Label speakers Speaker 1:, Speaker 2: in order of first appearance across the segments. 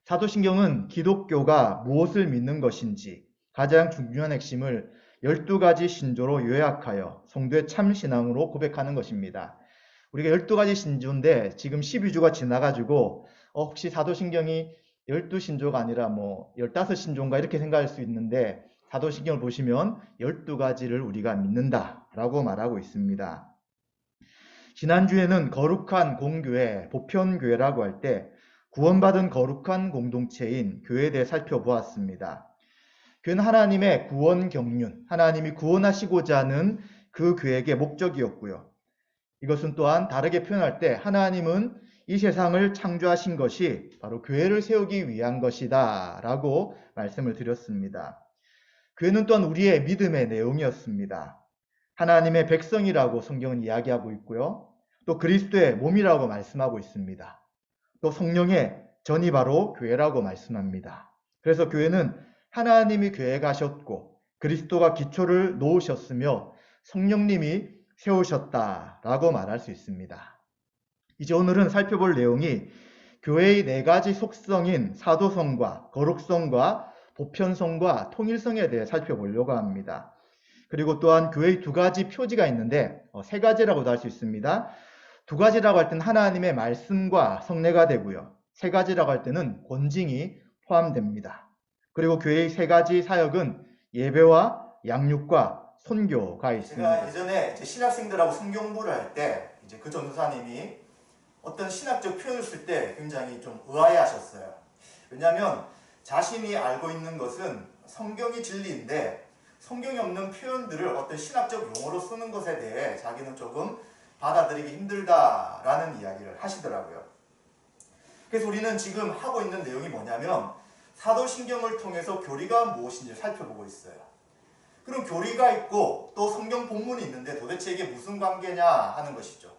Speaker 1: 사도신경은 기독교가 무엇을 믿는 것인지 가장 중요한 핵심을 12가지 신조로 요약하여 성도의 참신앙으로 고백하는 것입니다. 우리가 12가지 신조인데 지금 12주가 지나가지고 혹시 사도신경이 12신조가 아니라 15신조인가 이렇게 생각할 수 있는데 사도신경을 보시면 12가지를 우리가 믿는다라고 말하고 있습니다. 지난주에는 거룩한 공교회, 보편교회라고 할 때 구원받은 거룩한 공동체인 교회에 대해 살펴보았습니다. 교회는 하나님의 구원 경륜, 하나님이 구원하시고자 하는 그 교회의 목적이었고요. 이것은 또한 다르게 표현할 때 하나님은 이 세상을 창조하신 것이 바로 교회를 세우기 위한 것이다 라고 말씀을 드렸습니다. 교회는 또한 우리의 믿음의 내용이었습니다. 하나님의 백성이라고 성경은 이야기하고 있고요. 또 그리스도의 몸이라고 말씀하고 있습니다. 또 성령의 전이 바로 교회라고 말씀합니다. 그래서 교회는 하나님이 교회에 가셨고 그리스도가 기초를 놓으셨으며 성령님이 세우셨다라고 말할 수 있습니다. 이제 오늘은 살펴볼 내용이 교회의 4가지 속성인 사도성과 거룩성과 보편성과 통일성에 대해 살펴보려고 합니다. 그리고 또한 교회의 2가지 표지가 있는데 3가지라고도 할 수 있습니다. 2가지라고 할 때는 하나님의 말씀과 성례가 되고요. 3가지라고 할 때는 권징이 포함됩니다. 그리고 교회의 3가지 사역은 예배와 양육과 선교가 있습니다.
Speaker 2: 제가 예전에 신학생들하고 성경공부를 할 때 이제 그 전도사님이 어떤 신학적 표현을 쓸 때 굉장히 좀 의아해하셨어요. 왜냐하면 자신이 알고 있는 것은 성경이 진리인데 성경이 없는 표현들을 어떤 신학적 용어로 쓰는 것에 대해 자기는 조금 받아들이기 힘들다라는 이야기를 하시더라고요. 그래서 우리는 지금 하고 있는 내용이 뭐냐면 사도신경을 통해서 교리가 무엇인지 살펴보고 있어요. 그럼 교리가 있고 또 성경 본문이 있는데 도대체 이게 무슨 관계냐 하는 것이죠.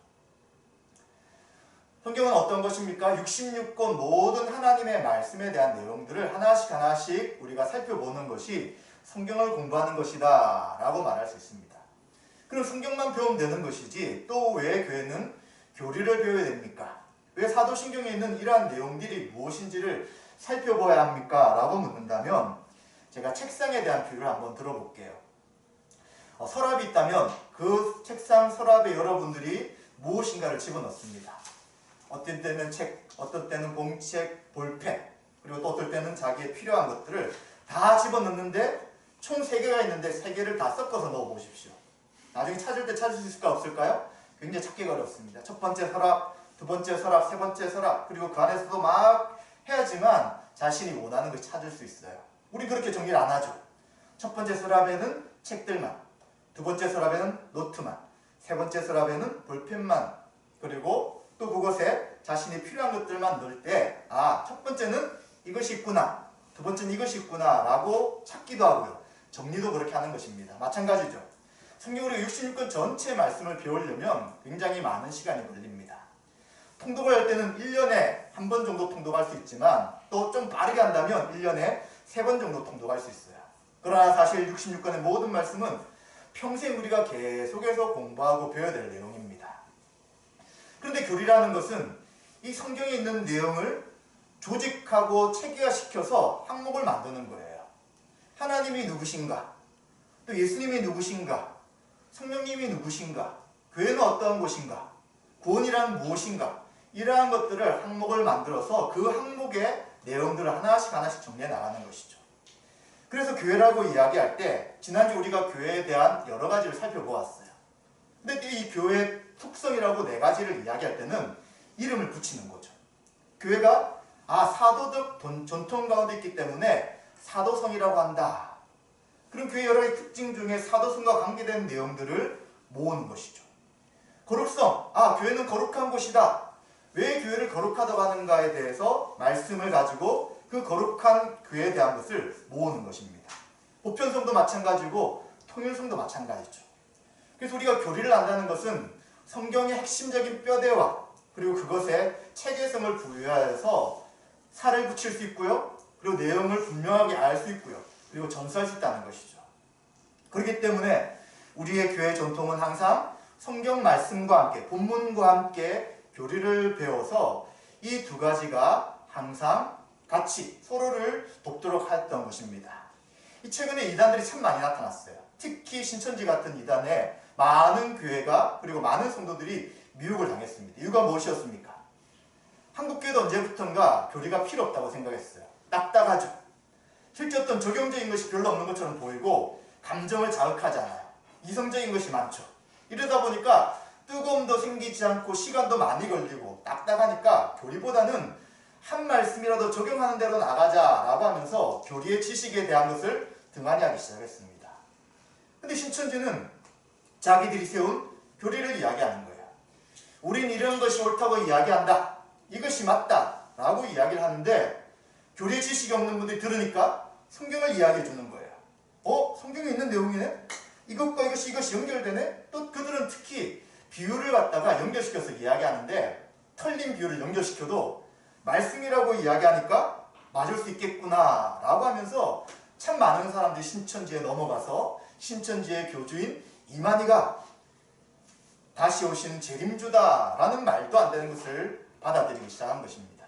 Speaker 2: 성경은 어떤 것입니까? 66권 모든 하나님의 말씀에 대한 내용들을 하나씩 우리가 살펴보는 것이 성경을 공부하는 것이다 라고 말할 수 있습니다. 그럼 성경만 배우면 되는 것이지 또 왜 교회는 교리를 배워야 됩니까? 왜 사도신경에 있는 이러한 내용들이 무엇인지를 살펴봐야 합니까? 라고 묻는다면 제가 책상에 대한 비유를 한번 들어볼게요. 서랍이 있다면 그 책상 서랍에 여러분들이 무엇인가를 집어넣습니다. 어떤 때는 책, 어떤 때는 공책, 볼펜, 그리고 또 어떨 때는 자기의 필요한 것들을 다 집어넣는데 총 3개가 있는데 3개를 다 섞어서 넣어보십시오. 나중에 찾을 때 찾을 수 있을까 없을까요? 굉장히 찾기가 어렵습니다. 첫 번째 서랍, 두 번째 서랍, 세 번째 서랍, 그리고 그 안에서도 막 해야지만 자신이 원하는 것을 찾을 수 있어요. 우리 그렇게 정리를 안 하죠. 첫 번째 서랍에는 책들만, 두 번째 서랍에는 노트만, 세 번째 서랍에는 볼펜만, 그리고 또 그곳에 자신이 필요한 것들만 넣을 때 첫 번째는 이것이 있구나, 두 번째는 이것이 있구나 라고 찾기도 하고요. 정리도 그렇게 하는 것입니다. 마찬가지죠. 성경 우리가 66권 전체 말씀을 배우려면 굉장히 많은 시간이 걸립니다. 통독을 할 때는 1년에 한 번 정도 통독할 수 있지만 또 좀 빠르게 한다면 1년에 3번 정도 통독할 수 있어요. 그러나 사실 66권의 모든 말씀은 평생 우리가 계속해서 공부하고 배워야 될 내용입니다. 그런데 교리라는 것은 이 성경에 있는 내용을 조직하고 체계화시켜서 항목을 만드는 거예요. 하나님이 누구신가? 또 예수님이 누구신가? 성령님이 누구신가? 교회는 어떠한 곳인가? 구원이란 무엇인가? 이러한 것들을 항목을 만들어서 그 항목의 내용들을 하나씩 정리해 나가는 것이죠. 그래서 교회라고 이야기할 때 지난주 우리가 교회에 대한 여러 가지를 살펴보았어요. 근데 이 교회의 특성이라고 4가지를 이야기할 때는 이름을 붙이는 거죠. 교회가 사도적 전통 가운데 있기 때문에 사도성이라고 한다. 그럼 교회 여러 가지 특징 중에 사도성과 관계된 내용들을 모으는 것이죠. 거룩성, 교회는 거룩한 곳이다. 왜 교회를 거룩하다고 하는가에 대해서 말씀을 가지고 그 거룩한 교회에 대한 것을 모으는 것입니다. 보편성도 마찬가지고 통일성도 마찬가지죠. 그래서 우리가 교리를 안다는 것은 성경의 핵심적인 뼈대와 그리고 그것에 체계성을 부여해서 살을 붙일 수 있고요. 그리고 내용을 분명하게 알 수 있고요. 그리고 전수할 수 있다는 것이죠. 그렇기 때문에 우리의 교회 전통은 항상 성경 말씀과 함께 본문과 함께 교리를 배워서 이 2가지가 항상 같이 서로를 돕도록 하였던 것입니다. 이 최근에 이단들이 참 많이 나타났어요. 특히 신천지 같은 이단에 많은 교회가 그리고 많은 성도들이 미혹을 당했습니다. 이유가 무엇이었습니까? 한국교회도 언제부턴가 교리가 필요 없다고 생각했어요. 딱딱하죠. 실제 어떤 적용적인 것이 별로 없는 것처럼 보이고 감정을 자극하지 않아요. 이성적인 것이 많죠. 이러다 보니까 뜨거움도 생기지 않고 시간도 많이 걸리고 딱딱하니까 교리보다는 한 말씀이라도 적용하는 대로 나가자라고 하면서 교리의 지식에 대한 것을 등한히 하기 시작했습니다. 근데 신천지는 자기들이 세운 교리를 이야기하는 거예요. 우린 이런 것이 옳다고 이야기한다. 이것이 맞다. 라고 이야기를 하는데 교리의 지식이 없는 분들이 들으니까 성경을 이야기해 주는 거예요. 성경에 있는 내용이네? 이것과 이것이 연결되네? 또 그들은 특히 비유를 갖다가 연결시켜서 이야기하는데 털린 비유를 연결시켜도 말씀이라고 이야기하니까 맞을 수 있겠구나 라고 하면서 참 많은 사람들이 신천지에 넘어가서 신천지의 교주인 이만희가 다시 오신 재림주다라는 말도 안 되는 것을 받아들이기 시작한 것입니다.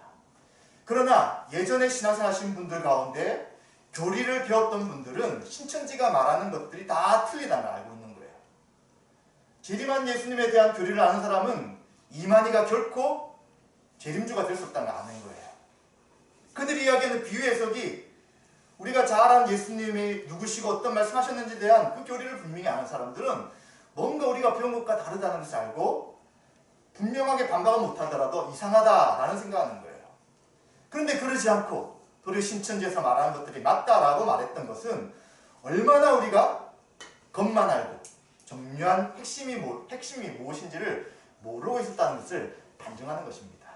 Speaker 2: 그러나 예전에 신앙생활 하신 분들 가운데 교리를 배웠던 분들은 신천지가 말하는 것들이 다 틀리다는 걸 알고 있는 거예요. 재림한 예수님에 대한 교리를 아는 사람은 이만희가 결코 재림주가 될 수 없다는 걸 아는 거예요. 그들이 이야기하는 비유 해석이 우리가 잘 아는 예수님이 누구시고 어떤 말씀하셨는지에 대한 그 교리를 분명히 아는 사람들은 뭔가 우리가 배운 것과 다르다는 것을 알고 분명하게 반박을 못하더라도 이상하다라는 생각하는 거예요. 그런데 그러지 않고 도리어 신천지에서 말하는 것들이 맞다라고 말했던 것은 얼마나 우리가 겉만 알고 정교한 핵심이 무엇인지를 모르고 있었다는 것을 반증하는 것입니다.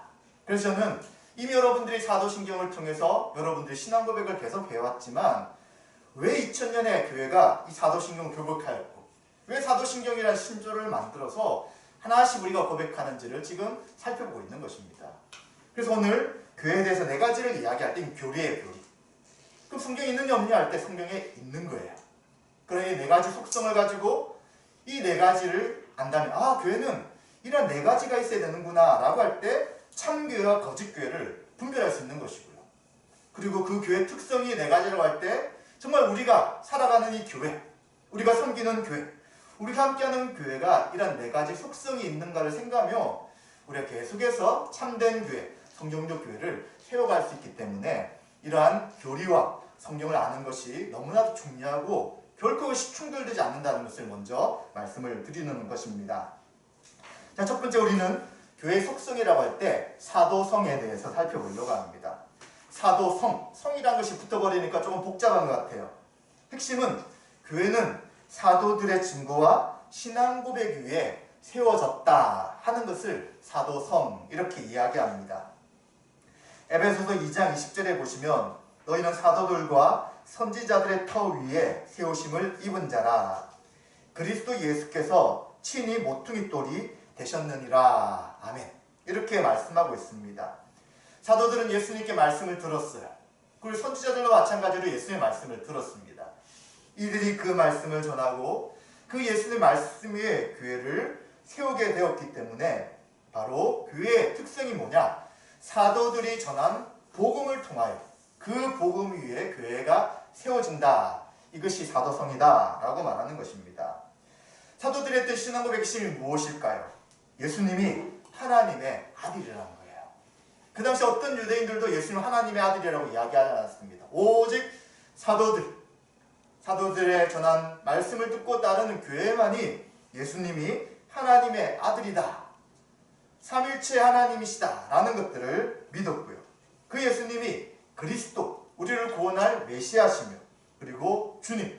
Speaker 2: 그래서 저는 이미 여러분들이 사도신경을 통해서 여러분들이 신앙 고백을 계속 해왔지만 왜 2000년에 교회가 이 사도신경을 교독하였고 왜 사도신경이라는 신조를 만들어서 하나씩 우리가 고백하는지를 지금 살펴보고 있는 것입니다. 그래서 오늘 교회에 대해서 4가지를 이야기할 때 교리예요, 교리. 그럼 성경에 있느냐 없느냐 할 때 성경에 있는 거예요. 그러니 4가지 속성을 가지고 이 4가지를 안다면 교회는 이런 4가지가 있어야 되는구나 라고 할 때 참교회와 거짓교회를 분별할 수 있는 것이고요. 그리고 그 교회 특성이 4가지라고 할 때 정말 우리가 살아가는 이 교회, 우리가 섬기는 교회, 우리가 함께하는 교회가 이런 4가지 속성이 있는가를 생각하며 우리가 계속해서 참된 교회, 성경적 교회를 세워갈 수 있기 때문에 이러한 교리와 성경을 아는 것이 너무나도 중요하고 결코 그것이 충돌되지 않는다는 것을 먼저 말씀을 드리는 것입니다. 자, 첫 번째 우리는 교회의 속성이라고 할 때 사도성에 대해서 살펴보려고 합니다. 사도성, 성이라는 것이 붙어버리니까 조금 복잡한 것 같아요. 핵심은 교회는 사도들의 증거와 신앙 고백 위에 세워졌다 하는 것을 사도성 이렇게 이야기합니다. 에베소서 2장 20절에 보시면 너희는 사도들과 선지자들의 터 위에 세우심을 입은 자라 그리스도 예수께서 친히 모퉁이 돌이 되셨느니라. 아멘. 이렇게 말씀하고 있습니다. 사도들은 예수님께 말씀을 들었어요. 그리고 선지자들과 마찬가지로 예수님의 말씀을 들었습니다. 이들이 그 말씀을 전하고 그 예수님의 말씀 위에 교회를 세우게 되었기 때문에 바로 교회의 특성이 뭐냐? 사도들이 전한 복음을 통하여 그 복음 위에 교회가 세워진다. 이것이 사도성이다 라고 말하는 것입니다. 사도들의 뜻 신앙고백의 핵심이 무엇일까요? 예수님이 하나님의 아들이라는 거예요. 그 당시 어떤 유대인들도 예수님 하나님의 아들이라고 이야기하지 않았습니다. 오직 사도들의 전한 말씀을 듣고 따르는 교회만이 예수님이 하나님의 아들이다. 삼일체 하나님이시다 라는 것들을 믿었고요. 그 예수님이 그리스도, 우리를 구원할 메시아시며 그리고 주님,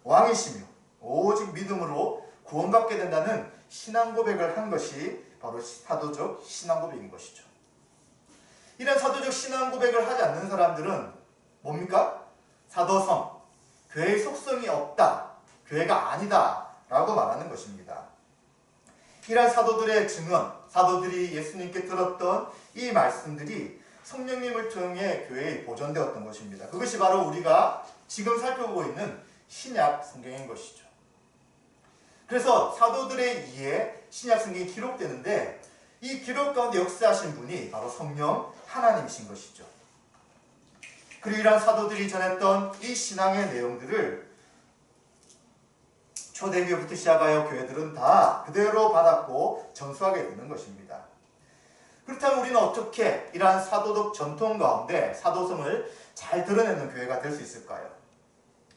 Speaker 2: 왕이시며 오직 믿음으로 구원받게 된다는 신앙 고백을 한 것이 바로 사도적 신앙 고백인 것이죠. 이런 사도적 신앙 고백을 하지 않는 사람들은 뭡니까? 사도성, 교회의 속성이 없다, 교회가 아니다 라고 말하는 것입니다. 이런 사도들의 증언, 사도들이 예수님께 들었던 이 말씀들이 성령님을 통해 교회에 보존되었던 것입니다. 그것이 바로 우리가 지금 살펴보고 있는 신약 성경인 것이죠. 그래서 사도들에 의해 신약 성경이 기록되는데 이 기록 가운데 역사하신 분이 바로 성령 하나님이신 것이죠. 그리고 이러한 사도들이 전했던 이 신앙의 내용들을 초대교회부터 시작하여 교회들은 다 그대로 받았고 전수하게 되는 것입니다. 그렇다면 우리는 어떻게 이러한 사도적 전통 가운데 사도성을 잘 드러내는 교회가 될 수 있을까요?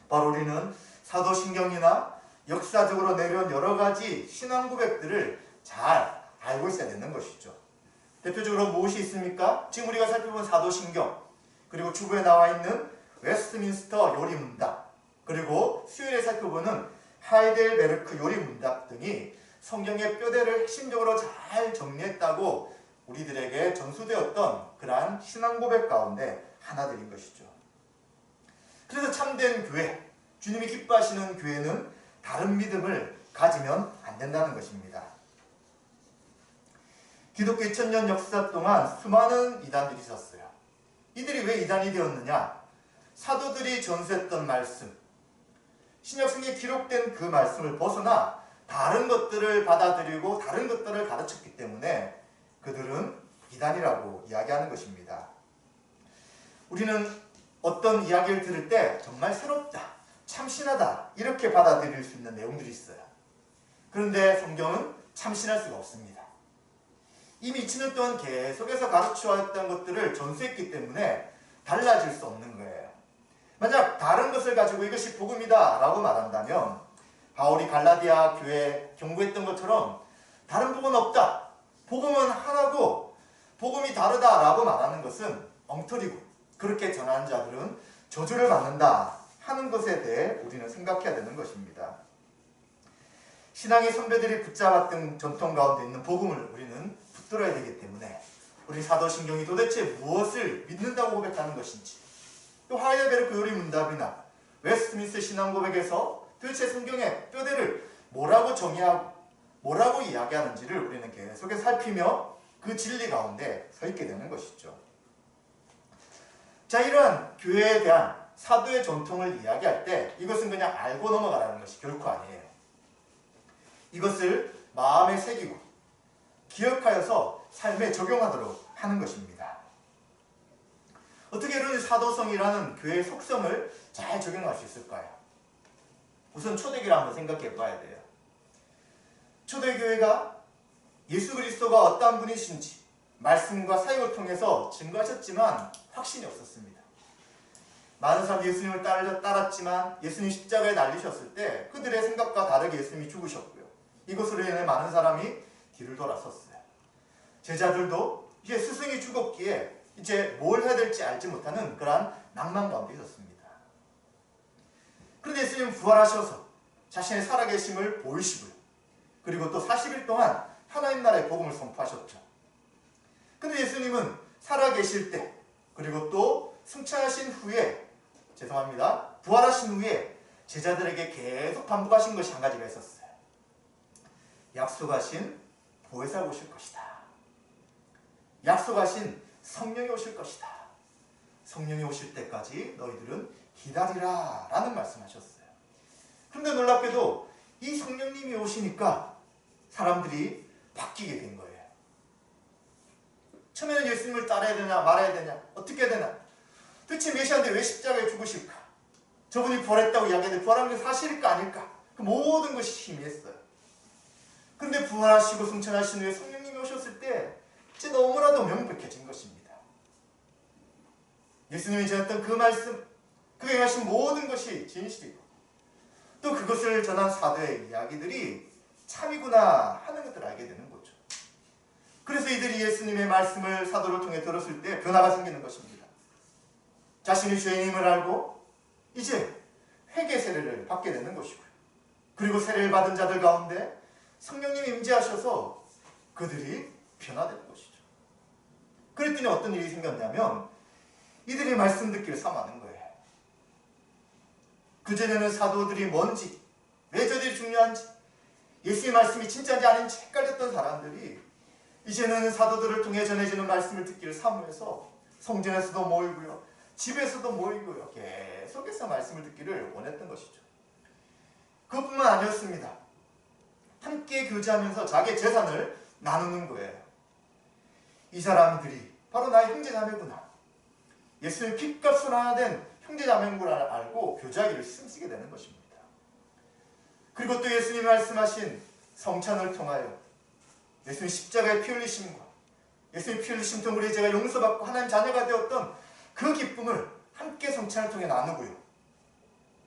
Speaker 2: 바로 우리는 사도신경이나 역사적으로 내려온 여러 가지 신앙 고백들을 잘 알고 있어야 되는 것이죠. 대표적으로 무엇이 있습니까? 지금 우리가 살펴본 사도신경, 그리고 주부에 나와 있는 웨스트민스터 요리문답, 그리고 수요일에 살펴보는 하이델베르크 요리문답 등이 성경의 뼈대를 핵심적으로 잘 정리했다고 우리들에게 전수되었던 그러한 신앙 고백 가운데 하나들인 것이죠. 그래서 참된 교회, 주님이 기뻐하시는 교회는 다른 믿음을 가지면 안 된다는 것입니다. 기독교 2000년 역사 동안 수많은 이단들이 있었어요. 이들이 왜 이단이 되었느냐? 사도들이 전수했던 말씀, 신약성경에 기록된 그 말씀을 벗어나 다른 것들을 받아들이고 다른 것들을 가르쳤기 때문에 그들은 이단이라고 이야기하는 것입니다. 우리는 어떤 이야기를 들을 때 정말 새롭다, 참신하다 이렇게 받아들일 수 있는 내용들이 있어요. 그런데 성경은 참신할 수가 없습니다. 이미 2000년 동안 계속해서 가르쳐왔던 것들을 전수했기 때문에 달라질 수 없는 거예요. 만약 다른 것을 가지고 이것이 복음이다 라고 말한다면 바울이 갈라디아 교회에 경고했던 것처럼 다른 복음은 없다, 복음은 하나고 복음이 다르다 라고 말하는 것은 엉터리고, 그렇게 전하는 자들은 저주를 받는다 하는 것에 대해 우리는 생각해야 되는 것입니다. 신앙의 선배들이 붙잡았던 전통 가운데 있는 복음을 우리는 붙들어야 되기 때문에 우리 사도신경이 도대체 무엇을 믿는다고 고백하는 것인지, 또 하이델베르크 요리문답이나 웨스트민스터 신앙고백에서 도대체 성경의 뼈대를 뭐라고 정의하고 뭐라고 이야기하는지를 우리는 계속해서 살피며 그 진리 가운데 서 있게 되는 것이죠. 자, 이러한 교회에 대한 사도의 전통을 이야기할 때 이것은 그냥 알고 넘어가라는 것이 결코 아니에요. 이것을 마음에 새기고 기억하여서 삶에 적용하도록 하는 것입니다. 어떻게 이런 사도성이라는 교회의 속성을 잘 적용할 수 있을까요? 우선 초대교회를 한번 생각해 봐야 돼요. 초대교회가 예수 그리스도가 어떠한 분이신지 말씀과 사역을 통해서 증거하셨지만 확신이 없었습니다. 많은 사람이 예수님을 따랐지만 예수님 십자가에 날리셨을 때 그들의 생각과 다르게 예수님이 죽으셨고요. 이것으로 인해 많은 사람이 뒤를 돌아섰어요. 제자들도 이제 스승이 죽었기에 이제 뭘 해야 될지 알지 못하는 그러한 낭만 가운데 있었습니다. 그런데 예수님은 부활하셔서 자신의 살아계심을 보이시고요. 그리고 또 40일 동안 하나님 나라의 복음을 선포하셨죠. 그런데 예수님은 살아계실 때, 그리고 또 승천하신 후에, 부활하신 후에 제자들에게 계속 반복하신 것이 한 가지가 있었어요. 약속하신 보혜사가 오실 것이다. 약속하신 성령이 오실 것이다. 성령이 오실 때까지 너희들은 기다리라 라는 말씀하셨어요. 그런데 놀랍게도 이 성령님이 오시니까 사람들이 바뀌게 된 거예요. 처음에는 예수님을 따라야 되냐 말아야 되냐 어떻게 해야 되나, 도대체 메시아인데 왜 십자가에 죽으실까, 저분이 부활했다고 이야기하는데 부활한 게 사실일까 아닐까, 그 모든 것이 희미했어요. 그런데 부활하시고 승천하신 후에 성령님이 오셨을 때 이제 너무나도 명백해진 것입니다. 예수님이 전했던 그 말씀, 그가 행하신 모든 것이 진실이고 또 그것을 전한 사도의 이야기들이 참이구나 하는 것들을 알게 되는 거죠. 그래서 이들이 예수님의 말씀을 사도를 통해 들었을 때 변화가 생기는 것입니다. 자신이 죄인임을 알고 이제 회개 세례를 받게 되는 것이고요. 그리고 세례를 받은 자들 가운데 성령님이 임재하셔서 그들이 변화되는 것이죠. 그랬더니 어떤 일이 생겼냐면 이들이 말씀 듣기를 삼하는 거예요. 그전에는 사도들이 뭔지, 왜 저들이 중요한지, 예수의 말씀이 진짜인지 아닌지 헷갈렸던 사람들이 이제는 사도들을 통해 전해지는 말씀을 듣기를 사모해서 성전에서도 모이고요, 집에서도 모이고요, 계속해서 말씀을 듣기를 원했던 것이죠. 그것뿐만 아니었습니다. 함께 교제하면서 자기의 재산을 나누는 거예요. 이 사람들이 바로 나의 형제자매구나. 예수님 핏값으로 하나 된 형제자매인 알고 교제하기를 힘쓰게 되는 것입니다. 그리고 또 예수님이 말씀하신 성찬을 통하여 예수님 십자가의 피 흘리심과 예수님 피 흘리심 통해 우리의 죄가 용서받고 하나님 자녀가 되었던 그 기쁨을 함께 성찬을 통해 나누고요.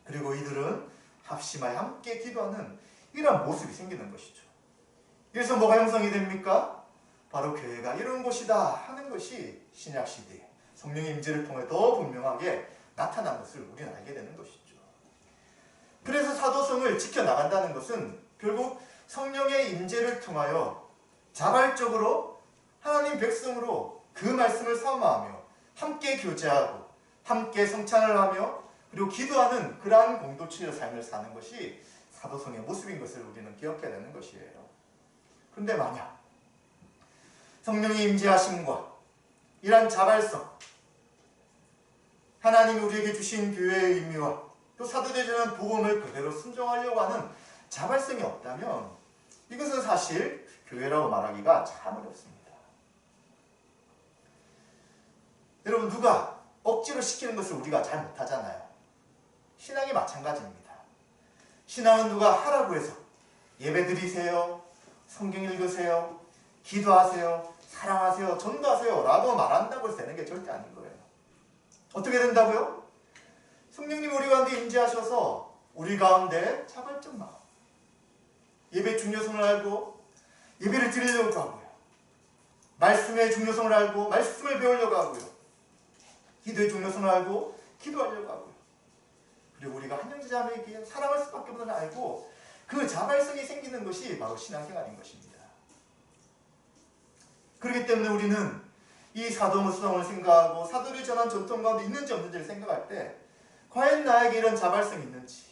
Speaker 2: 그리고 이들은 합심하여 함께 기도하는 이러한 모습이 생기는 것이죠. 그래서 뭐가 형성이 됩니까? 바로 교회가 이런 곳이다 하는 것이 신약시대에 성령의 임재를 통해 더 분명하게 나타난 것을 우리는 알게 되는 것이죠. 그래서 사도성을 지켜나간다는 것은 결국 성령의 임재를 통하여 자발적으로 하나님 백성으로 그 말씀을 사모하며 함께 교제하고 함께 성찬을 하며 그리고 기도하는 그러한 공동체의 삶을 사는 것이 사도성의 모습인 것을 우리는 기억해야 되는 것이에요. 그런데 만약 성령의 임재하심과 이러한 자발성, 하나님이 우리에게 주신 교회의 의미와 또 사도되자는 복음을 그대로 순종하려고 하는 자발성이 없다면 이것은 사실 교회라고 말하기가 참 어렵습니다. 여러분, 누가 억지로 시키는 것을 우리가 잘 못하잖아요. 신앙이 마찬가지입니다. 신앙은 누가 하라고 해서 예배 드리세요, 성경 읽으세요, 기도하세요, 사랑하세요, 전도하세요 라고 말한다고 해서 되는 게 절대 아닌 거예요. 어떻게 된다고요? 성령님 우리 가운데 임재하셔서 우리 가운데 자발적 마음, 예배의 중요성을 알고 예배를 드리려고 하고요. 말씀의 중요성을 알고 말씀을 배우려고 하고요. 기도의 중요성을 알고 기도하려고 하고요. 그리고 우리가 한 형제자매에게 사랑할 수밖에 없는 걸 알고 그 자발성이 생기는 것이 바로 신앙생활인 것입니다. 그렇기 때문에 우리는 이 사도무성을 생각하고 사도를 전한 전통 가운데 있는지 없는지를 생각할 때 과연 나에게 이런 자발성이 있는지,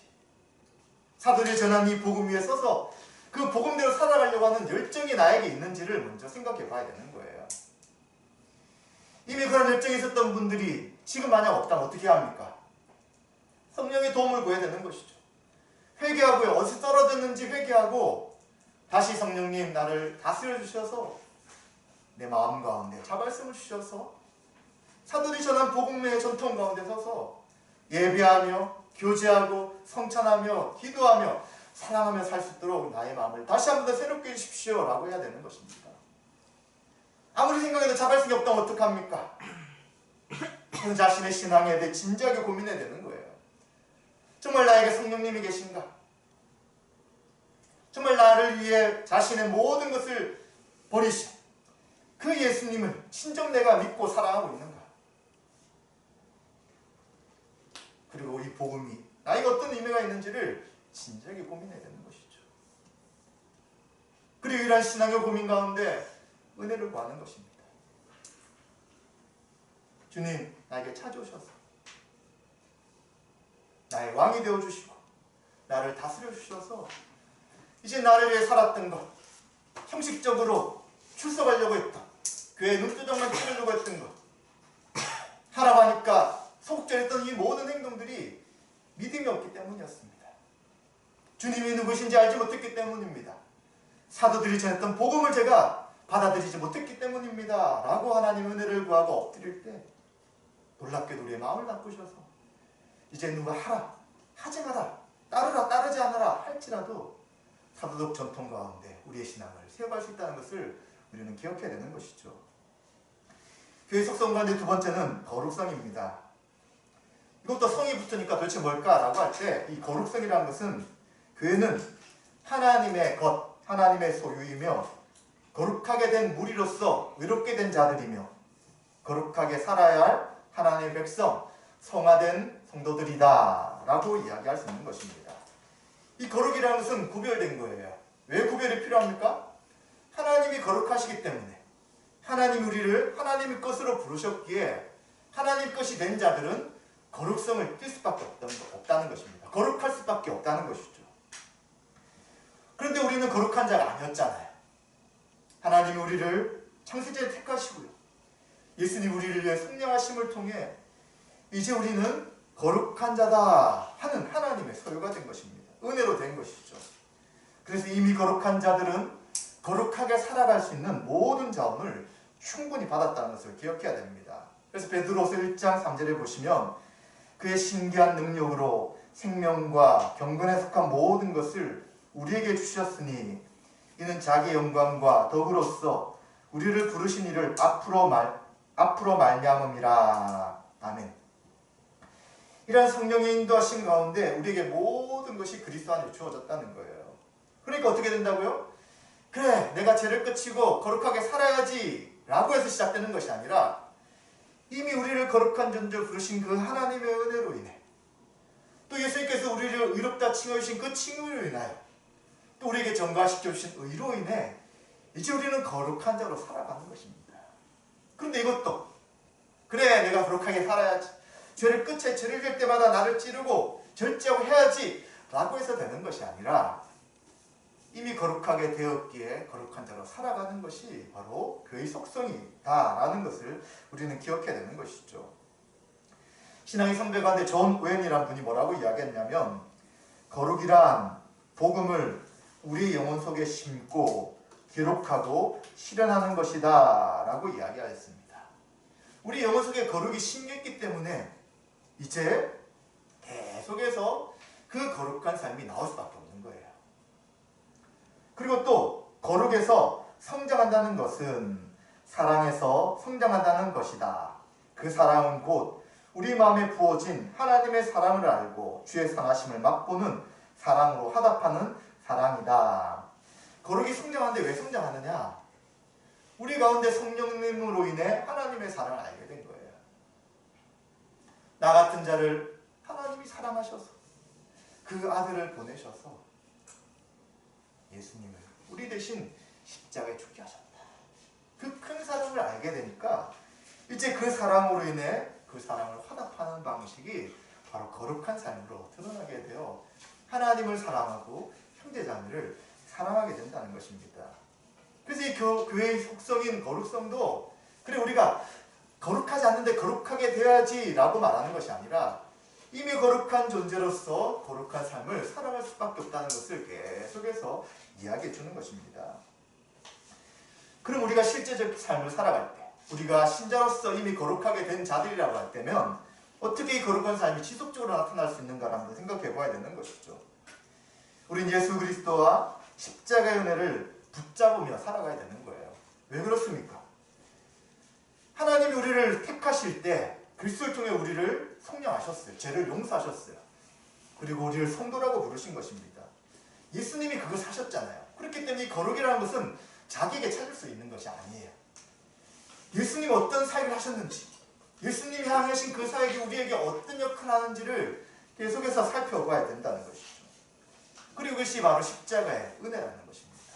Speaker 2: 사도를 전한 이 복음 위에 서서 그 복음대로 살아가려고 하는 열정이 나에게 있는지를 먼저 생각해 봐야 되는 거예요. 이미 그런 열정이 있었던 분들이 지금 만약 없다면 어떻게 합니까? 성령의 도움을 구해야 되는 것이죠. 회개하고요. 어디서 떨어졌는지 회개하고 다시 성령님 나를 다스려 주셔서 내 마음 가운데 자발성을 주셔서 사도들이 전한 복음의 전통 가운데 서서 예배하며 교제하고 성찬하며 기도하며 사랑하며 살 수 있도록 나의 마음을 다시 한 번 더 새롭게 해주십시오 라고 해야 되는 것입니다. 아무리 생각해도 자발성이 없다면 어떡합니까? 그 자신의 신앙에 대해 진지하게 고민해야 되는 거예요. 정말 나에게 성령님이 계신가? 정말 나를 위해 자신의 모든 것을 버리신 그 예수님을 진정 내가 믿고 사랑하고 있는가? 그리고 이 복음이 나에게 어떤 의미가 있는지를 진지하게 고민해야 되는 것이죠. 그리고 이러한 신앙의 고민 가운데 은혜를 구하는 것입니다. 주님, 나에게 찾아오셔서 나의 왕이 되어주시고 나를 다스려 주셔서 이제 나를 위해 살았던 것, 형식적으로 출석하려고 했던, 교회 눈두덩만 찍으려고 했던 것, 하라고 하니까 소극적이었던 이 모든 행동들이 믿음이 없기 때문이었습니다. 주님이 누구신지 알지 못했기 때문입니다. 사도들이 전했던 복음을 제가 받아들이지 못했기 때문입니다 라고 하나님 은혜를 구하고 엎드릴 때 놀랍게도 우리의 마음을 바꾸셔서 이제 누가 하라, 하지 마라, 따르라, 따르지 않아라 할지라도 사도적 전통 가운데 우리의 신앙을 세워갈 수 있다는 것을 우리는 기억해야 되는 것이죠. 교회 속성 가운데 두 번째는 거룩성입니다. 이것도 성이 붙으니까 도대체 뭘까라고 할 때 이 거룩성이라는 것은 교회는 하나님의 것, 하나님의 소유이며 거룩하게 된 무리로서 의롭게 된 자들이며 거룩하게 살아야 할 하나님의 백성, 성화된 성도들이다 라고 이야기할 수 있는 것입니다. 이 거룩이라는 것은 구별된 거예요. 왜 구별이 필요합니까? 하나님이 거룩하시기 때문에 하나님이 우리를 하나님의 것으로 부르셨기에 하나님 것이 된 자들은 거룩성을 띌 수밖에 없다는 것입니다. 거룩할 수밖에 없다는 것이죠. 그런데 우리는 거룩한 자가 아니었잖아요. 하나님이 우리를 창세전에 택하시고요. 예수님 우리를 위해 승리하심을 통해 이제 우리는 거룩한 자다 하는 하나님의 소유가 된 것입니다. 은혜로 된 것이죠. 그래서 이미 거룩한 자들은 거룩하게 살아갈 수 있는 모든 자원을 충분히 받았다는 것을 기억해야 됩니다. 그래서 베드로서 1장 3절에 보시면 그의 신기한 능력으로 생명과 경건에 속한 모든 것을 우리에게 주셨으니 이는 자기의 영광과 덕으로서 우리를 부르신 이를 앞으로 말미암음이라. 아멘. 이러한 성령의 인도하심 가운데 우리에게 모든 것이 그리스도 안에 주어졌다는 거예요. 그러니까 어떻게 된다고요? 그래, 내가 죄를 끝이고 거룩하게 살아야지 라고 해서 시작되는 것이 아니라 이미 우리를 거룩한 존재로 부르신 그 하나님의 은혜로 인해, 또 예수님께서 우리를 의롭다 칭하신 그 칭의로 인하여, 또 우리에게 전가시켜 주신 의로 인해 이제 우리는 거룩한 자로 살아가는 것입니다. 그런데 이것도 그래, 내가 거룩하게 살아야지, 죄를 끝에 죄를 질 때마다 나를 찌르고 절제하고 해야지 라고 해서 되는 것이 아니라 이미 거룩하게 되었기에 거룩한 자로 살아가는 것이 바로 그의 속성이다라는 것을 우리는 기억해야 되는 것이죠. 신앙의 선배 가운데 존 오웬이라는 분이 뭐라고 이야기했냐면, 거룩이란 복음을 우리 영혼 속에 심고 기록하고 실현하는 것이다 라고 이야기하였습니다. 우리 영혼 속에 거룩이 심겼기 때문에 이제 계속해서 그 거룩한 삶이 나올 수밖에 없는 거예요. 그리고 또 거룩에서 성장한다는 것은 사랑에서 성장한다는 것이다. 그 사랑은 곧 우리 마음에 부어진 하나님의 사랑을 알고 주의 선하심을 맛보는 사랑으로 화답하는 사랑이다. 거룩이 성장하는데 왜 성장하느냐? 우리 가운데 성령님으로 인해 하나님의 사랑을 알게 된 거예요. 나 같은 자를 하나님이 사랑하셔서 그 아들을 보내셔서 예수님을 우리 대신 십자가에 죽게 하셨다. 그 큰 사랑을 알게 되니까 이제 그 사랑으로 인해 그 사랑을 화답하는 방식이 바로 거룩한 삶으로 드러나게 되어 하나님을 사랑하고 형제자매를 사랑하게 된다는 것입니다. 그래서 이 교회의 속성인 거룩성도 그래 우리가 거룩하지 않는데 거룩하게 되어야지 라고 말하는 것이 아니라 이미 거룩한 존재로서 거룩한 삶을 살아갈 수밖에 없다는 것을 계속해서 이야기해 주는 것입니다. 그럼 우리가 실제적 삶을 살아갈 때, 우리가 신자로서 이미 거룩하게 된 자들이라고 할 때면 어떻게 이 거룩한 삶이 지속적으로 나타날 수 있는가라는 생각해 봐야 되는 것이죠. 우린 예수 그리스도와 십자가의 은혜를 붙잡으며 살아가야 되는 거예요. 왜 그렇습니까? 하나님이 우리를 택하실 때 그리스도를 통해 우리를 성령하셨어요. 죄를 용서하셨어요. 그리고 우리를 성도라고 부르신 것입니다. 예수님이 그것을 하셨잖아요. 그렇기 때문에 이 거룩이라는 것은 자기에게 찾을 수 있는 것이 아니에요. 예수님이 어떤 사역을 하셨는지, 예수님이 향하신 그 사역이 우리에게 어떤 역할을 하는지를 계속해서 살펴봐야 된다는 것이죠. 그리고 그것이 바로 십자가의 은혜라는 것입니다.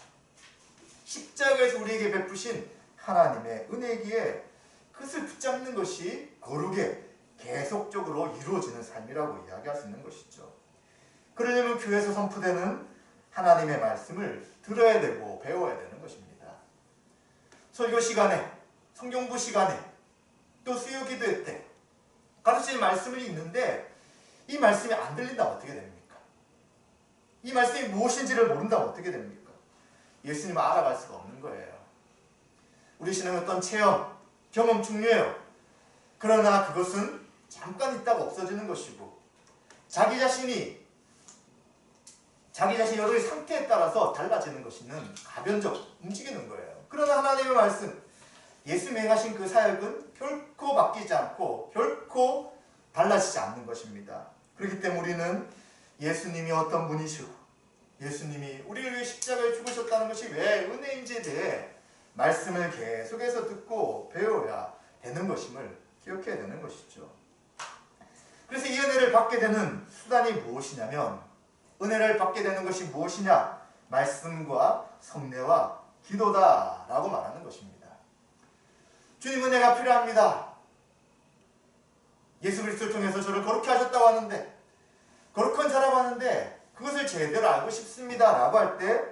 Speaker 2: 십자가에서 우리에게 베푸신 하나님의 은혜이기에 그것을 붙잡는 것이 거룩에 계속적으로 이루어지는 삶이라고 이야기할 수 있는 것이죠. 그러려면 교회에서 선포되는 하나님의 말씀을 들어야 되고 배워야 되는 것입니다. 설교 시간에, 성경부 시간에, 또 수요 기도회 때 가르치는 말씀이 있는데 이 말씀이 안 들린다면 어떻게 됩니까? 이 말씀이 무엇인지를 모른다면 어떻게 됩니까? 예수님을 알아갈 수가 없는 거예요. 우리 신앙은 어떤 체험, 경험 중요해요. 그러나 그것은 잠깐 있다가 없어지는 것이고 자기 자신이 여러의 상태에 따라서 달라지는 것이는 가변적 움직이는 거예요. 그러나 하나님의 말씀, 예수님이 행하신 그 사역은 결코 바뀌지 않고 결코 달라지지 않는 것입니다. 그렇기 때문에 우리는 예수님이 어떤 분이시고 예수님이 우리를 위해 십자가에 죽으셨다는 것이 왜 은혜인지에 대해 말씀을 계속해서 듣고 배워야 되는 것임을 기억해야 되는 것이죠. 그래서 이 은혜를 받게 되는 수단이 무엇이냐면, 은혜를 받게 되는 것이 무엇이냐? 말씀과 성례와 기도다라고 말하는 것입니다. 주님 은혜가 필요합니다. 예수 그리스도를 통해서 저를 거룩히 하셨다고 하는데, 거룩한 자라고 하는데 그것을 제대로 알고 싶습니다 라고 할 때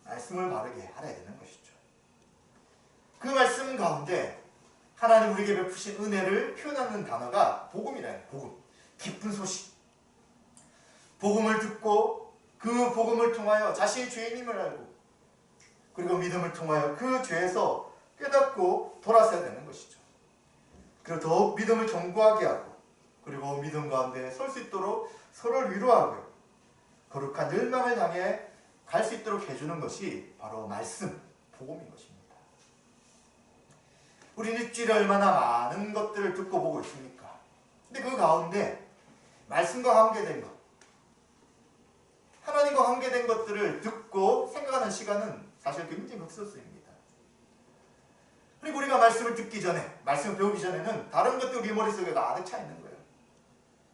Speaker 2: 말씀을 바르게 알아야 되는 것이죠. 그 말씀 가운데 하나님 우리에게 베푸신 은혜를 표현하는 단어가 복음이라는 복음, 기쁜 소식. 복음을 듣고 그 복음을 통하여 자신이 죄인임을 알고 그리고 믿음을 통하여 그 죄에서 깨닫고 돌아서야 되는 것이죠. 그리고 더욱 믿음을 견고하게 하고 그리고 믿음 가운데 설 수 있도록 서로를 위로하고요. 거룩한 열망을 향해 갈 수 있도록 해주는 것이 바로 말씀, 복음인 것입니다. 우리는 일주일에 얼마나 많은 것들을 듣고 보고 있습니까? 근데 그 가운데 말씀과 관계된 것, 하나님과 관계된 것들을 듣고 생각하는 시간은 사실 굉장히 극소수입니다. 그리고 우리가 말씀을 듣기 전에, 말씀을 배우기 전에는 다른 것들 우리 머릿속에 가득 차 있는 거예요.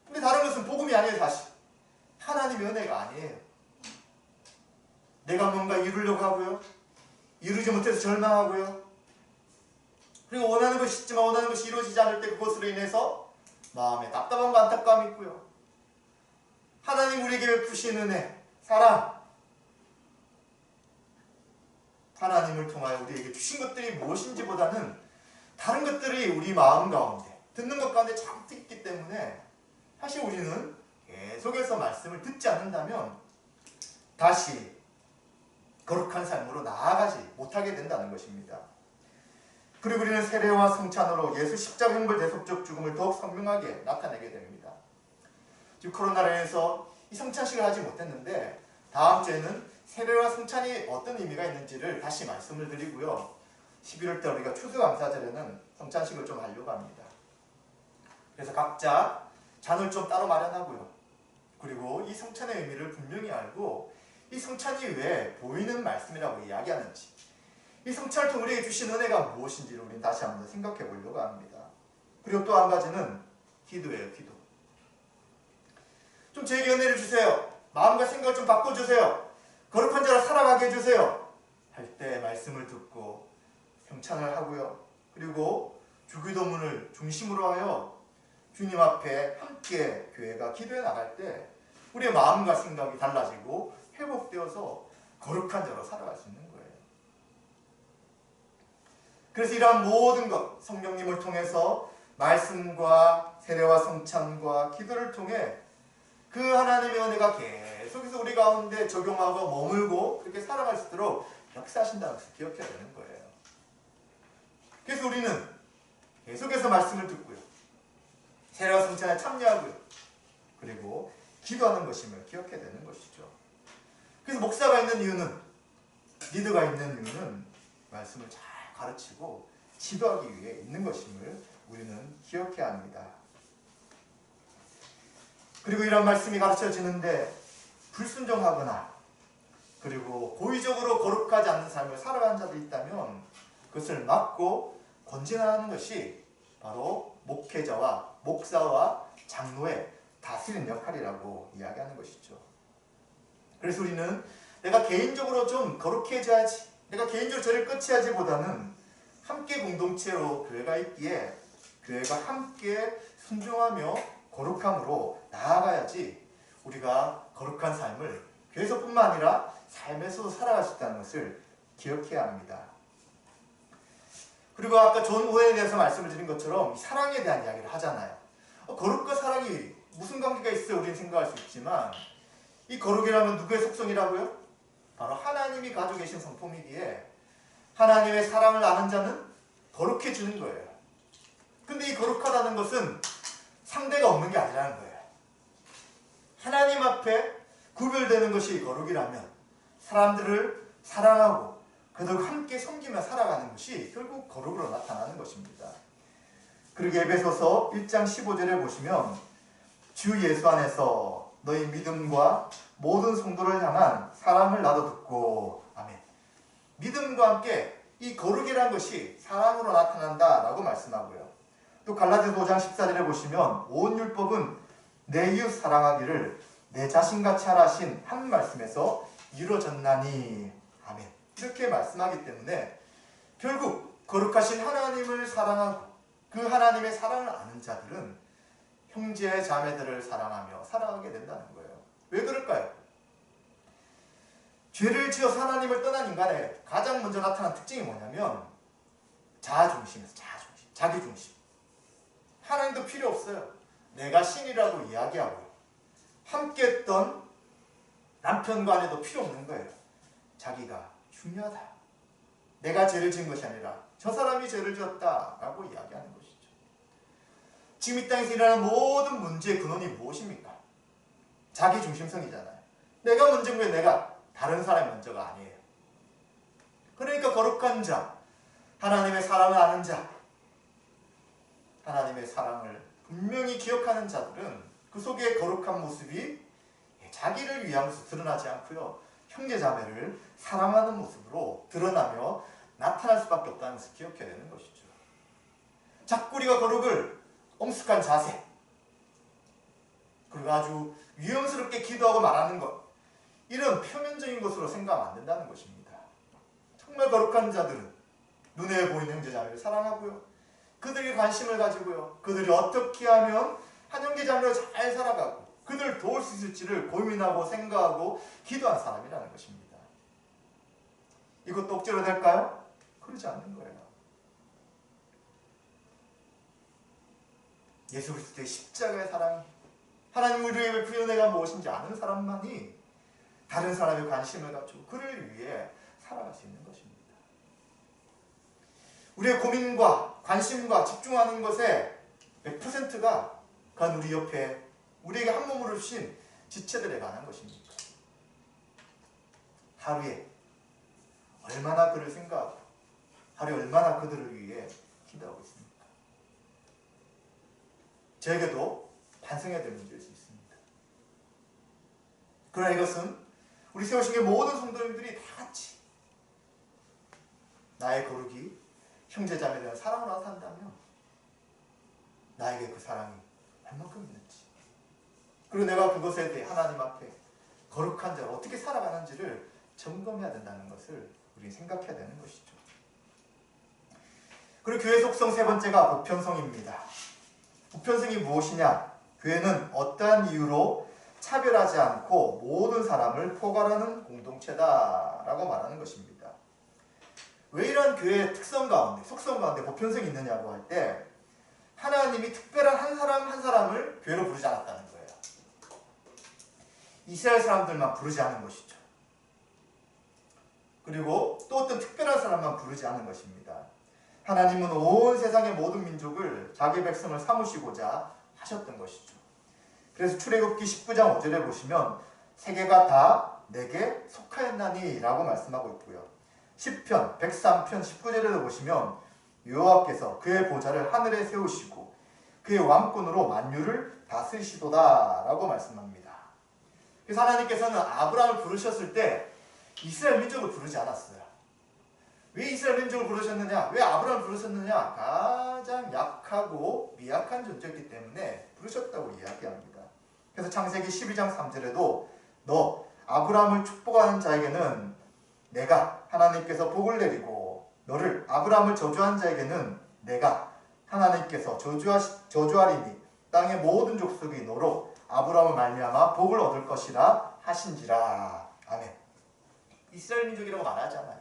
Speaker 2: 근데 다른 것은 복음이 아니에요, 사실. 하나님의 은혜가 아니에요. 내가 뭔가 이루려고 하고요. 이루지 못해서 절망하고요. 그리고 원하는 것이 있지만 원하는 것이 이루어지지 않을 때 그것으로 인해서 마음에 답답함과 안타까움이 있고요. 하나님 우리에게 베푸신 은혜, 사랑, 하나님을 통하여 우리에게 주신 것들이 무엇인지 보다는 다른 것들이 우리 마음 가운데, 듣는 것 가운데 잔뜩 있기 때문에 사실 우리는 계속해서 말씀을 듣지 않는다면 다시 거룩한 삶으로 나아가지 못하게 된다는 것입니다. 그리고 우리는 세례와 성찬으로 예수 십자가 형벌 대속적 죽음을 더욱 선명하게 나타내게 됩니다. 지금 코로나로 인해서 이 성찬식을 하지 못했는데 다음 주에는 세례와 성찬이 어떤 의미가 있는지를 다시 말씀을 드리고요. 11월 때 우리가 추수감사절에는 성찬식을 좀 하려고 합니다. 그래서 각자 잔을 좀 따로 마련하고요. 그리고 이 성찬의 의미를 분명히 알고 이 성찬이 왜 보이는 말씀이라고 이야기하는지, 이 성찬을 통해 우리에게 주신 은혜가 무엇인지를 우리는 다시 한번 생각해 보려고 합니다. 그리고 또 한 가지는 기도예요, 기도. 좀 제게 은혜를 주세요. 마음과 생각을 좀 바꿔주세요. 거룩한 자로 살아가게 해주세요. 할 때 말씀을 듣고 성찬을 하고요. 그리고 주기도문을 중심으로 하여 주님 앞에 함께 교회가 기도해 나갈 때 우리의 마음과 생각이 달라지고 회복되어서 거룩한 자로 살아갈 수 있는 거예요. 그래서 이러한 모든 것, 성령님을 통해서 말씀과 세례와 성찬과 기도를 통해 그 하나님의 은혜가 계속해서 우리 가운데 적용하고 머물고 그렇게 살아갈 수 있도록 역사하신다는 것을 기억해야 되는 거예요. 그래서 우리는 계속해서 말씀을 듣고요. 세례와 성찬에 참여하고요. 그리고 기도하는 것임을 기억해야 되는 것이죠. 그래서 목사가 있는 이유는, 리더가 있는 이유는 말씀을 잘 가르치고 지도하기 위해 있는 것임을 우리는 기억해야 합니다. 그리고 이런 말씀이 가르쳐지는데 불순종하거나 그리고 고의적으로 거룩하지 않는 삶을 살아가는 자들이 있다면 그것을 막고 권진하는 것이 바로 목회자와 목사와 장로의 다스리는 역할이라고 이야기하는 것이죠. 그래서 우리는 내가 개인적으로 좀 거룩해져야지, 내가 개인적으로 저를 끝이야지 보다는 함께 공동체로 교회가 있기에 교회가 함께 순종하며 거룩함으로 나아가야지 우리가 거룩한 삶을 교회에서뿐만 아니라 삶에서도 살아갈 수 있다는 것을 기억해야 합니다. 그리고 아까 존 오웬에 대해서 말씀을 드린 것처럼 사랑에 대한 이야기를 하잖아요. 거룩과 사랑이 무슨 관계가 있어요? 우리는 생각할 수 있지만 이 거룩이라면 누구의 속성이라고요? 바로 하나님이 가지고 계신 성품이기에 하나님의 사랑을 아는 자는 거룩해지는 거예요. 근데 이 거룩하다는 것은 상대가 없는 게 아니라는 거예요. 하나님 앞에 구별되는 것이 거룩이라면 사람들을 사랑하고 그들과 함께 섬기며 살아가는 것이 결국 거룩으로 나타나는 것입니다. 그리고 에베소서 1장 15절에 보시면 주 예수 안에서 너희 믿음과 모든 성도를 향한 사랑을 나도 듣고, 아멘. 믿음과 함께 이 거룩이라는 것이 사랑으로 나타난다라고 말씀하고요. 또 갈라디아서 5장 14절에 보시면 온 율법은 내 이웃 사랑하기를 내 자신같이 하라 하신 한 말씀에서 이루어졌나니, 아멘. 이렇게 말씀하기 때문에 결국 거룩하신 하나님을 사랑하고 그 하나님의 사랑을 아는 자들은 형제 자매들을 사랑하며 살아가게 된다는 거예요. 왜 그럴까요? 죄를 지어서 하나님을 떠난 인간의 가장 먼저 나타난 특징이 뭐냐면 자아중심에서 자아중심, 자기중심. 하나님도 필요 없어요. 내가 신이라고 이야기하고요. 함께했던 남편과 아내도 필요 없는 거예요. 자기가 중요하다. 내가 죄를 지은 것이 아니라 저 사람이 죄를 지었다라고 이야기하는 것이죠. 지금 이 땅에서 일어나는 모든 문제의 근원이 무엇입니까? 자기 중심성이잖아요. 내가 먼저인 거예요. 내가. 다른 사람이 먼저가 아니에요. 그러니까 거룩한 자, 하나님의 사랑을 아는 자, 하나님의 사랑을 분명히 기억하는 자들은 그 속에 거룩한 모습이 자기를 위한 모습 드러나지 않고요. 형제자매를 사랑하는 모습으로 드러나며 나타날 수밖에 없다는 것을 기억해야 되는 것이죠. 자꾸 우리가 거룩을 엄숙한 자세, 그리고 아주 위험스럽게 기도하고 말하는 것, 이런 표면적인 것으로 생각하면 안 된다는 것입니다. 정말 거룩한 자들은 눈에 보이는 형제자매를 사랑하고요. 그들에게 관심을 가지고요. 그들이 어떻게 하면 한 형제자매로 잘 살아가고 그들을 도울 수 있을지를 고민하고 생각하고 기도한 사람이라는 것입니다. 이것도 억지로 될까요? 그러지 않는 거예요. 예수 그리스도의 십자가의 사랑이 하나님 우리에게 베푸는 은혜가 무엇인지 아는 사람만이 다른 사람의 관심을 가지고 그를 위해 살아갈 수 있는 것입니다. 우리의 고민과 관심과 집중하는 것의 100%가 간 우리 옆에 우리에게 한 몸으로 주신 지체들에 관한 것입니다. 하루에 얼마나 그를 생각하고 하루에 얼마나 그들을 위해 기도하고 있습니까? 저에게도 반성해야 될 문제일 수 있습니다. 그러나 이것은 우리 세우신교회 모든 성도님들이 다 같이 나의 거룩이 형제자매에 대한 사랑으로 나타난다면 나에게 그 사랑이 얼만큼 있는지, 그리고 내가 그것에 대해 하나님 앞에 거룩한 자로 어떻게 살아가는지를 점검해야 된다는 것을 우리 생각해야 되는 것이죠. 그리고 교회 속성 세 번째가 보편성입니다. 보편성이 무엇이냐? 교회는 어떠한 이유로 차별하지 않고 모든 사람을 포괄하는 공동체다라고 말하는 것입니다. 왜 이런 교회의 특성 가운데, 속성 가운데 보편성이 있느냐고 할 때 하나님이 특별한 한 사람 한 사람을 교회로 부르지 않았다는 거예요. 이스라엘 사람들만 부르지 않은 것이죠. 그리고 또 어떤 특별한 사람만 부르지 않은 것입니다. 하나님은 온 세상의 모든 민족을 자기 백성을 삼으시고자 하셨던 것이죠. 그래서 출애굽기 19장 5절에 보시면 세계가 다 내게 속하였나니 라고 말씀하고 있고요. 시편 103편 19절에도 보시면 여호와께서 그의 보좌를 하늘에 세우시고 그의 왕권으로 만유를 다스리시도다 라고 말씀합니다. 그래서 하나님께서는 아브라함을 부르셨을 때 이스라엘 민족을 부르지 않았어요. 왜 이스라엘 민족을 부르셨느냐? 왜 아브라함을 부르셨느냐? 가장 약하고 미약한 존재였기 때문에 부르셨다고 이야기합니다. 그래서 창세기 12장 3절에도 너 아브라함을 축복하는 자에게는 내가 하나님께서 복을 내리고 너를 아브라함을 저주한 자에게는 내가 하나님께서 저주하리니 땅의 모든 족속이 너로 아브라함을 말미암아 복을 얻을 것이라 하신지라. 아멘. 이스라엘 민족이라고 말하지 않아요.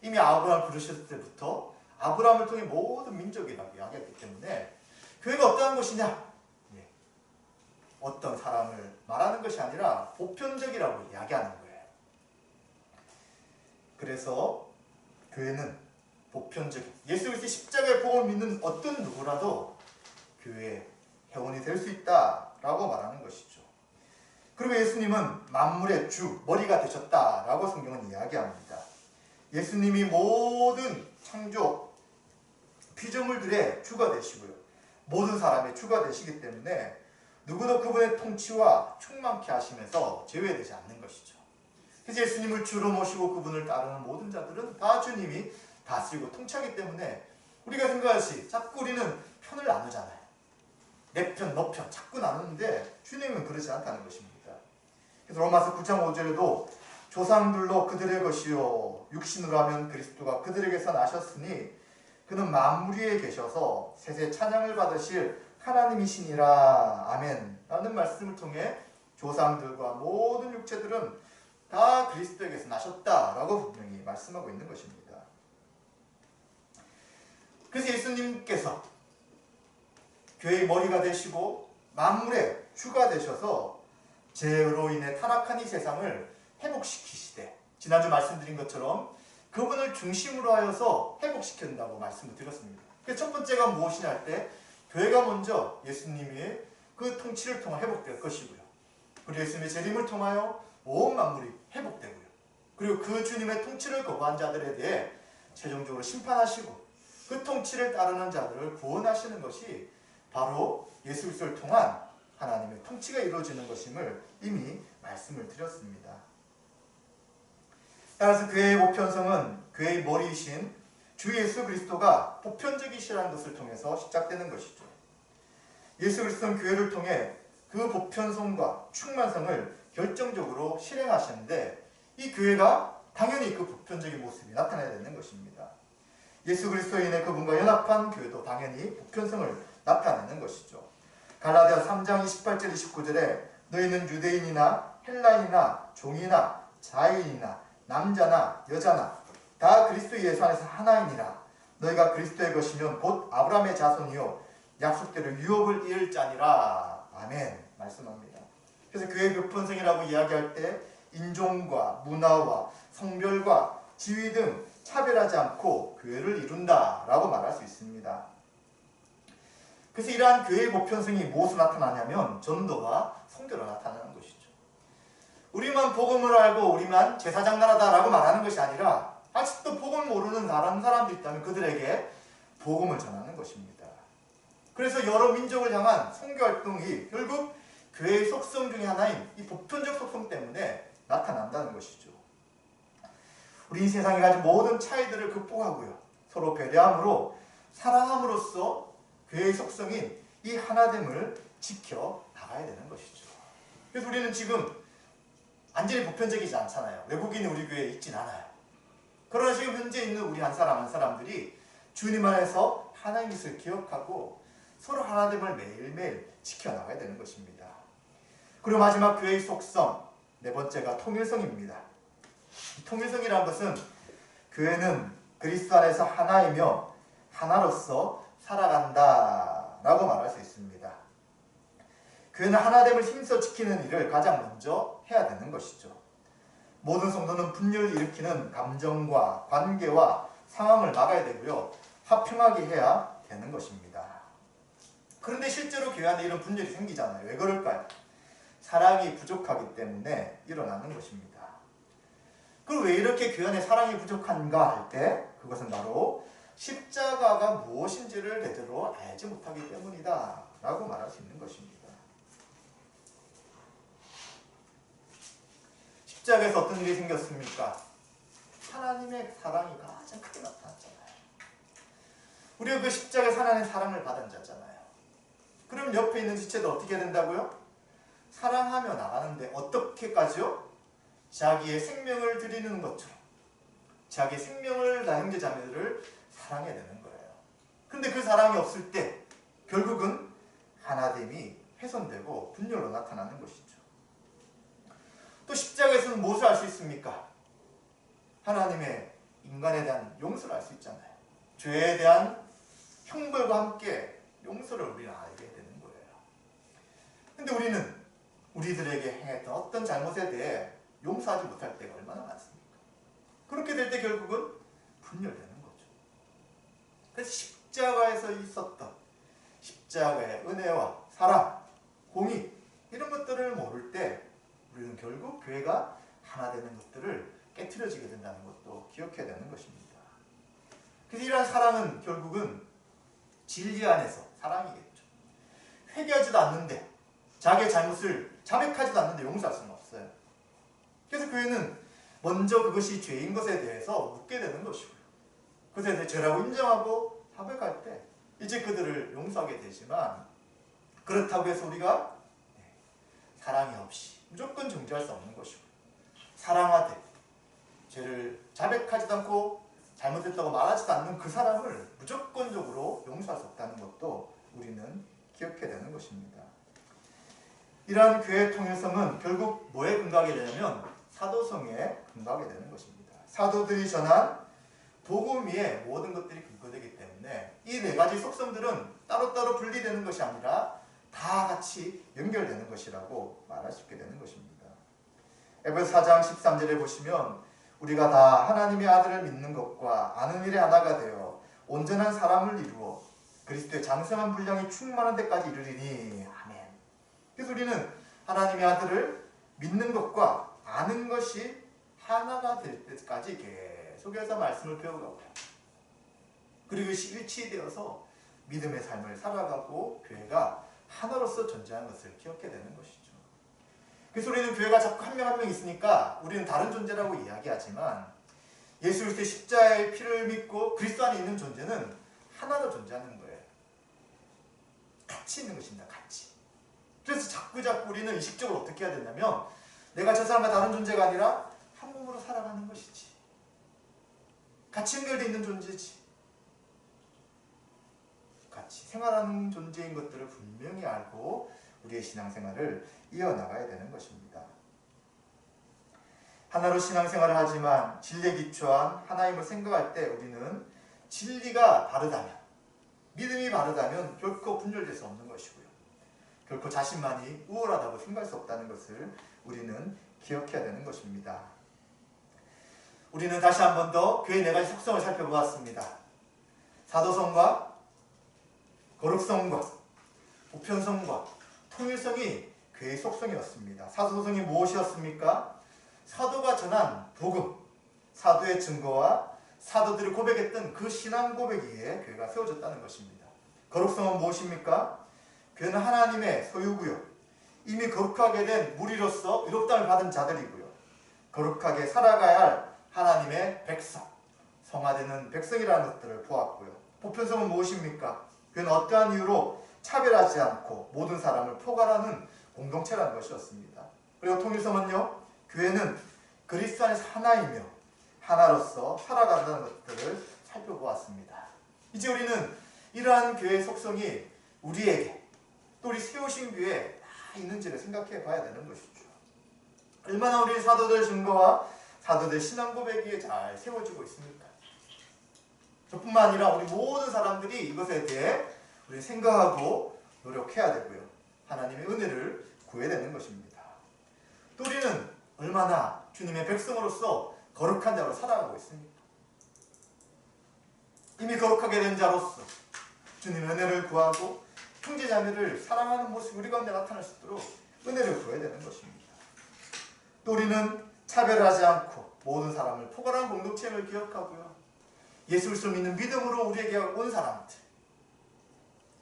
Speaker 2: 이미 아브라함을 부르셨을 때부터 아브라함을 통해 모든 민족이라고 이야기했기 때문에 교회가 어떠한 곳이냐? 어떤 사람을 말하는 것이 아니라 보편적이라고 이야기하는 거예요. 그래서 교회는 보편적인 예수 그리스도의 십자가의 복음을 믿는 어떤 누구라도 교회의 회원이 될 수 있다라고 말하는 것이죠. 그리고 예수님은 만물의 주, 머리가 되셨다라고 성경은 이야기합니다. 예수님이 모든 창조 피조물들의 주가 되시고요. 모든 사람의 주가 되시기 때문에 누구도 그분의 통치와 충만케 하심에서 제외되지 않는 것이죠. 그래서 예수님을 주로 모시고 그분을 따르는 모든 자들은 다 주님이 다스리고 통치하기 때문에 우리가 생각하듯이 자꾸 우리는 편을 나누잖아요. 내 편, 너 편 자꾸 나누는데 주님은 그러지 않다는 것입니다. 그래서 로마서 9장 5절에도 조상들로 그들의 것이요 육신으로 하면 그리스도가 그들에게서 나셨으니 그는 만물 위에 계셔서 세세 찬양을 받으실 하나님이시니라. 아멘. 라는 말씀을 통해 조상들과 모든 육체들은 다 그리스도에게서 나셨다라고 분명히 말씀하고 있는 것입니다. 그래서 예수님께서 교회의 머리가 되시고 만물의 주가 되셔서 죄로 인해 타락한 이 세상을 회복시키시되 지난주 말씀드린 것처럼 그분을 중심으로 하여서 회복시킨다고 말씀을 드렸습니다. 그래서 첫 번째가 무엇이냐 할 때 교회가 먼저 예수님의 그 통치를 통해 회복될 것이고요. 그리고 예수님의 재림을 통하여 온 만물이 회복되고요. 그리고 그 주님의 통치를 거부한 자들에 대해 최종적으로 심판하시고 그 통치를 따르는 자들을 구원하시는 것이 바로 예수 그리스도를 통한 하나님의 통치가 이루어지는 것임을 이미 말씀을 드렸습니다. 따라서 교회의 보편성은 교회의 머리이신 주 예수 그리스도가 보편적이시라는 것을 통해서 시작되는 것이죠. 예수 그리스도는 교회를 통해 그 보편성과 충만성을 결정적으로 실행하시는데 이 교회가 당연히 그 보편적인 모습이 나타나야 되는 것입니다. 예수 그리스도에 인해 그분과 연합한 교회도 당연히 보편성을 나타내는 것이죠. 갈라디아 3장 28절 29절에 너희는 유대인이나 헬라인이나 종이나 자유인이나 남자나 여자나 다 그리스도 예수 안에서 하나이니라. 너희가 그리스도의 것이면 곧 아브라함의 자손이요 약속대로 유업을 이을 자니라. 아멘 말씀합니다. 그래서 교회 보편성이라고 이야기할 때 인종과 문화와 성별과 지위 등 차별하지 않고 교회를 이룬다라고 말할 수 있습니다. 그래서 이러한 교회의 보편성이 무엇으로 나타나냐면 전도와 성교로 나타나는 것이죠. 우리만 복음을 알고 우리만 제사장 나라다라고 말하는 것이 아니라 아직도 복음을 모르는 다른 사람들이 있다면 그들에게 복음을 전하는 것입니다. 그래서 여러 민족을 향한 선교활동이 결국 교회의 속성 중에 하나인 이 보편적 속성 때문에 나타난다는 것이죠. 우리 이 세상에 가진 모든 차이들을 극복하고요. 서로 배려함으로 사랑함으로써 교회의 속성인 이 하나됨을 지켜 나가야 되는 것이죠. 그래서 우리는 지금 완전히 보편적이지 않잖아요. 외국인이 우리 교회에 있진 않아요. 그러나 지금 현재 있는 우리 한 사람 한 사람들이 주님 안에서 하나님의 것을 기억하고 서로 하나됨을 매일매일 지켜나가야 되는 것입니다. 그리고 마지막 교회의 속성, 네 번째가 통일성입니다. 이 통일성이라는 것은 교회는 그리스도 안에서 하나이며 하나로서 살아간다라고 말할 수 있습니다. 교회는 하나됨을 힘써 지키는 일을 가장 먼저 해야 되는 것이죠. 모든 성도는 분열을 일으키는 감정과 관계와 상황을 막아야 되고요. 화평하게 해야 되는 것입니다. 그런데 실제로 교회 안에 이런 분열이 생기잖아요. 왜 그럴까요? 사랑이 부족하기 때문에 일어나는 것입니다. 그럼 왜 이렇게 교회 안에 사랑이 부족한가 할 때 그것은 바로 십자가가 무엇인지를 제대로 알지 못하기 때문이다 라고 말할 수 있는 것입니다. 십자가에서 어떤 일이 생겼습니까? 하나님의 사랑이 가장 크게 나타났잖아요. 우리가 그 십자가에서 하나님의 사랑을 받은 자잖아요. 그럼 옆에 있는 지체도 어떻게 된다고요? 사랑하며 나가는데 어떻게까지요? 자기의 생명을 드리는 것처럼 자기의 생명을 다 형제자매들을 사랑해야 되는 거예요. 근데 그 사랑이 없을 때 결국은 하나됨이 훼손되고 분열로 나타나는 것이죠. 또 십자가에서는 무엇을 알 수 있습니까? 하나님의 인간에 대한 용서를 알 수 있잖아요. 죄에 대한 형벌과 함께 용서를 우리는 알게 되는 거예요. 근데 우리는 우리들에게 행했던 어떤 잘못에 대해 용서하지 못할 때가 얼마나 많습니까? 그렇게 될 때 결국은 분열되는 거죠. 그래서 십자가에서 있었던 십자가의 은혜와 사랑, 공의 이런 것들을 모를 때 우리는 결국 교회가 하나 되는 것들을 깨트려지게 된다는 것도 기억해야 되는 것입니다. 그래서 이러한 사랑은 결국은 진리 안에서 사랑이겠죠. 회개하지도 않는데 자기의 잘못을 자백하지도 않는데 용서할 수는 없어요. 그래서 교회는 먼저 그것이 죄인 것에 대해서 묻게 되는 것이고요. 그것에 대해 죄라고 인정하고 자백할 때 이제 그들을 용서하게 되지만 그렇다고 해서 우리가 사랑이 없이 무조건 정죄할 수 없는 것이고 사랑하되 죄를 자백하지도 않고 잘못했다고 말하지도 않는 그 사람을 무조건적으로 용서할 수 없다는 것도 우리는 기억해야 되는 것입니다. 이러한 교회의 통일성은 결국 뭐에 근거하게 되냐면 사도성에 근거하게 되는 것입니다. 사도들이 전한 복음 위에 모든 것들이 근거되기 때문에 이 네 가지 속성들은 따로따로 분리되는 것이 아니라 다 같이 연결되는 것이라고 말할 수 있게 되는 것입니다. 에베소 4장 13절에 보시면 우리가 다 하나님의 아들을 믿는 것과 아는 일에 하나가 되어 온전한 사람을 이루어 그리스도의 장성한 분량이 충만한 데까지 이르리니. 아멘. 그래서 우리는 하나님의 아들을 믿는 것과 아는 것이 하나가 될 때까지 계속해서 말씀을 배워가고, 그리고 일치되어서 믿음의 삶을 살아가고 교회가 하나로서 존재하는 것을 기억해야 되는 것이죠. 그래서 우리는 교회가 자꾸 한 명 한 명 있으니까 우리는 다른 존재라고 이야기하지만, 예수 그리스도의 십자가의 피를 믿고 그리스도 안에 있는 존재는 하나로 존재하는 거예요. 같이 있는 것입니다. 같이. 그래서 자꾸 우리는 의식적으로 어떻게 해야 되냐면, 내가 저 사람과 다른 존재가 아니라 한 몸으로 살아가는 것이지, 같이 연결되어 있는 존재지, 같이 생활하는 존재인 것들을 분명히 알고 우리의 신앙생활을 이어나가야 되는 것입니다. 하나로 신앙생활을 하지만 진리에 기초한 하나님을 생각할 때 우리는 진리가 바르다면, 믿음이 바르다면 결코 분열될 수 없는 것이고요. 결코 자신만이 우월하다고 생각할 수 없다는 것을 우리는 기억해야 되는 것입니다. 우리는 다시 한 번 더 교회의 네 가지 속성을 살펴보았습니다. 사도성과 거룩성과 보편성과 통일성이 교회의 속성이었습니다. 사도성이 무엇이었습니까? 사도가 전한 복음, 사도의 증거와 사도들이 고백했던 그 신앙 고백 위에 교회가 세워졌다는 것입니다. 거룩성은 무엇입니까? 교회는 하나님의 소유고요, 이미 거룩하게 된 무리로서 의롭다함을 받은 자들이고요, 거룩하게 살아가야 할 하나님의 백성, 성화되는 백성이라는 것들을 보았고요. 보편성은 무엇입니까? 교회는 어떠한 이유로 차별하지 않고 모든 사람을 포괄하는 공동체라는 것이었습니다. 그리고 통일성은요, 교회는 그리스도 안에서 하나이며 하나로서 살아간다는 것들을 살펴보았습니다. 이제 우리는 이러한 교회의 속성이 우리에게, 또 우리 세우신 교회에 다 있는지를 생각해 봐야 되는 것이죠. 얼마나 우리 사도들 증거와 사도들 신앙 고백이 잘 세워지고 있습니까? 저뿐만 아니라 우리 모든 사람들이 이것에 대해 우리 생각하고 노력해야 되고요, 하나님의 은혜를 구해야 되는 것입니다. 또 우리는 얼마나 주님의 백성으로서 거룩한 자로 살아가고 있습니까? 이미 거룩하게 된 자로서 주님의 은혜를 구하고 형제자매를 사랑하는 모습이 우리 가운데 나타날 수 있도록 은혜를 구해야 되는 것입니다. 또 우리는 차별하지 않고 모든 사람을 포괄하는 공동체를 기억하고요, 예수 그리스도를 믿는 믿음으로 우리에게 온 사람들,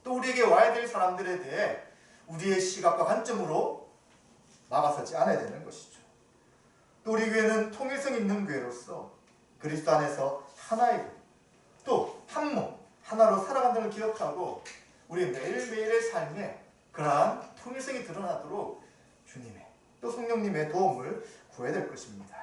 Speaker 2: 또 우리에게 와야 될 사람들에 대해 우리의 시각과 관점으로 막아서지 않아야 되는 것이죠. 또 우리 교회는 통일성 있는 교회로서 그리스도 안에서 하나이고 또 한 몸, 하나로 살아간다는 걸 기억하고 우리 매일매일의 삶에 그러한 통일성이 드러나도록 주님의 또 성령님의 도움을 구해야 될 것입니다.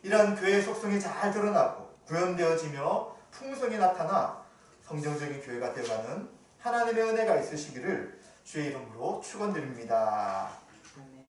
Speaker 2: 이러한 교회의 속성이 잘 드러나고 구현되어지며 풍성이 나타나 성경적인 교회가 되어가는 하나님의 은혜가 있으시기를 주의 이름으로 축원드립니다.